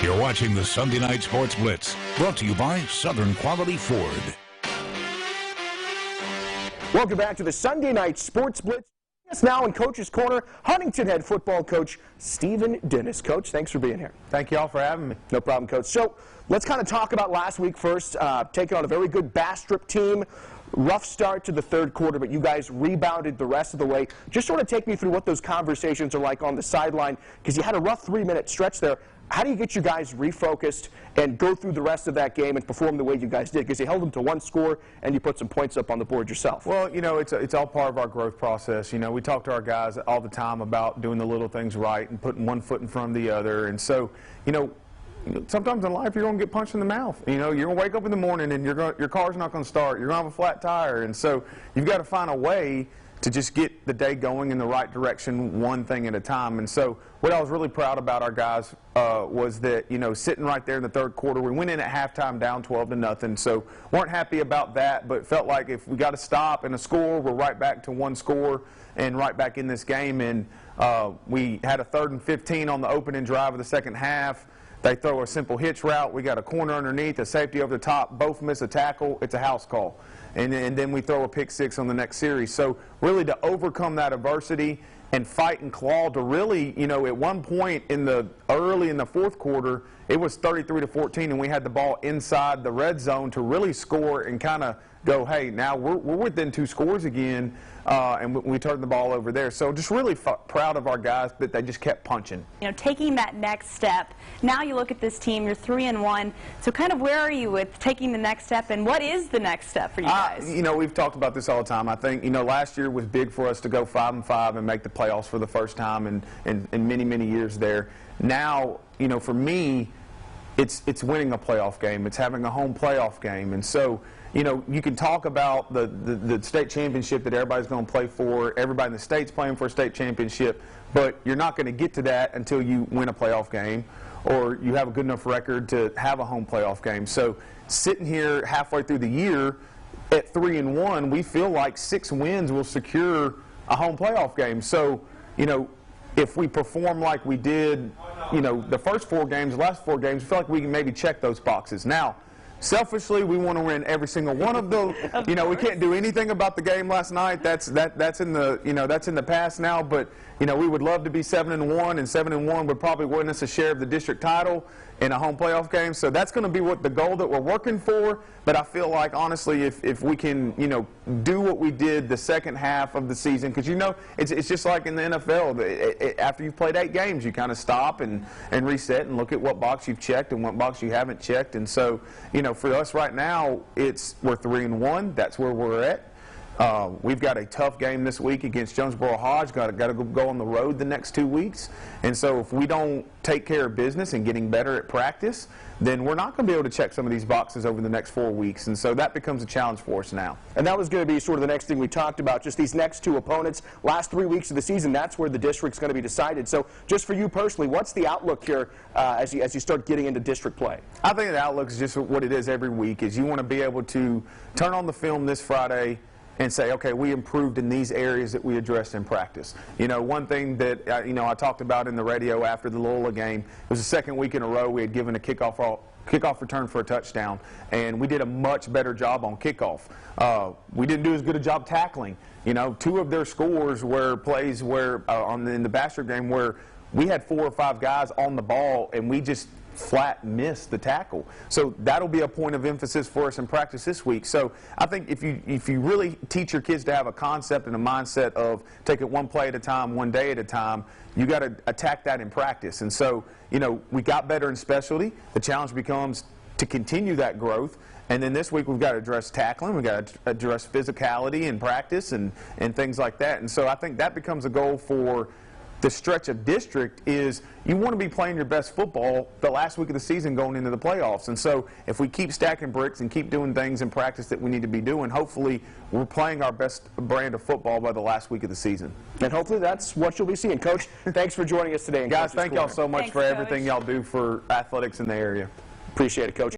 You're watching the Sunday Night Sports Blitz, brought to you by Southern Quality Ford. Welcome back to the Sunday Night Sports Blitz. Yes, now in Coach's Corner, Huntington head football coach Stephen Dennis. Coach, thanks for being here. Thank you all for having me. No problem, Coach. So let's kind of talk about last week first. Taking on a very good Bastrop team. Rough start to the third quarter, but you guys rebounded the rest of the way. Just sort of take me through what those conversations are like on the sideline, because you had a rough 3-minute stretch there. How do you get you guys refocused and go through the rest of that game and perform the way you guys did? Because you held them to one score and you put some points up on the board yourself. Well, you know, it's all part of our growth process. You know, we talk to our guys all the time about doing the little things right and putting one foot in front of the other. And so, you know, sometimes in life you're going to get punched in the mouth. You know, you're going to wake up in the morning and your car's not going to start. You're going to have a flat tire. And so you've got to find a way to just get the day going in the right direction, one thing at a time. And so what I was really proud about our guys was that, you know, sitting right there in the third quarter, we went in at halftime down 12-0, so weren't happy about that, but felt like if we got to stop and a score, we're right back to one score and right back in this game. And we had a 3rd and 15 on the opening drive of the second half. They throw a simple hitch route. We got a corner underneath, a safety over the top. Both miss a tackle. It's a house call. And then we throw a pick six on the next series. So really to overcome that adversity and fight and claw to really, you know, at one point early in the fourth quarter, it was 33-14, and we had the ball inside the red zone to really score and kind of go, hey, now we're within 2 scores again, and we turned the ball over there. So just really proud of our guys that they just kept punching. You know, taking that next step. Now you look at this team, you're 3-1. So kind of where are you with taking the next step, and what is the next step for you guys? You know, we've talked about this all the time. I think, you know, last year was big for us to go 5-5 and make the playoffs for the first time in many, many years there. Now, you know, for me, it's winning a playoff game. It's having a home playoff game. And so, you know, you can talk about the state championship that everybody's going to play for. Everybody in the state's playing for a state championship, but you're not going to get to that until you win a playoff game or you have a good enough record to have a home playoff game. So sitting here halfway through the year at 3-1, we feel like 6 wins will secure a home playoff game. So, you know, if we perform like we did, you know, the first 4 games, the last 4 games, we feel like we can maybe check those boxes. Now, selfishly, we want to win every single one of them. You know, we can't do anything about the game last night. That's in the, you know, that's in the past now. But, you know, we would love to be 7-1, and 7-1 would probably win us a share of the district title in a home playoff game. So that's going to be what the goal that we're working for. But I feel like, honestly, if we can, you know, do what we did the second half of the season, because, you know, it's just like in the NFL. After you've played 8 games, you kind of stop and reset and look at what box you've checked and what box you haven't checked. And so, you know, for us right now, we're 3-1. That's where we're at. We've got a tough game this week against Jonesboro Hodge. Got to go on the road the next 2 weeks. And so if we don't take care of business and getting better at practice, then we're not going to be able to check some of these boxes over the next 4 weeks. And so that becomes a challenge for us now. And that was going to be sort of the next thing we talked about, just these next 2 opponents. Last 3 weeks of the season, that's where the district's going to be decided. So just for you personally, what's the outlook here as you start getting into district play? I think the outlook is just what it is every week, is you want to be able to turn on the film this Friday and say, okay, we improved in these areas that we addressed in practice. You know, one thing that, you know, I talked about in the radio after the Loyola game, it was the 2nd week in a row we had given a kickoff return for a touchdown, and we did a much better job on kickoff. We didn't do as good a job tackling. You know, 2 of their scores were plays where, in the Bastrop game, where we had 4 or 5 guys on the ball, and we just flat miss the tackle. So that'll be a point of emphasis for us in practice this week. So I think if you really teach your kids to have a concept and a mindset of take it one play at a time, one day at a time, you got to attack that in practice. And so, you know, we got better in specialty. The challenge becomes to continue that growth. And then this week we've got to address tackling, we've got to address physicality in practice and things like that. And so I think that becomes a goal for the stretch of district. Is you want to be playing your best football the last week of the season going into the playoffs. And so if we keep stacking bricks and keep doing things in practice that we need to be doing, hopefully we're playing our best brand of football by the last week of the season. And hopefully that's what you'll be seeing. Coach, thanks for joining us today. Guys, thank y'all so much for everything y'all do for athletics in the area. Appreciate it, Coach.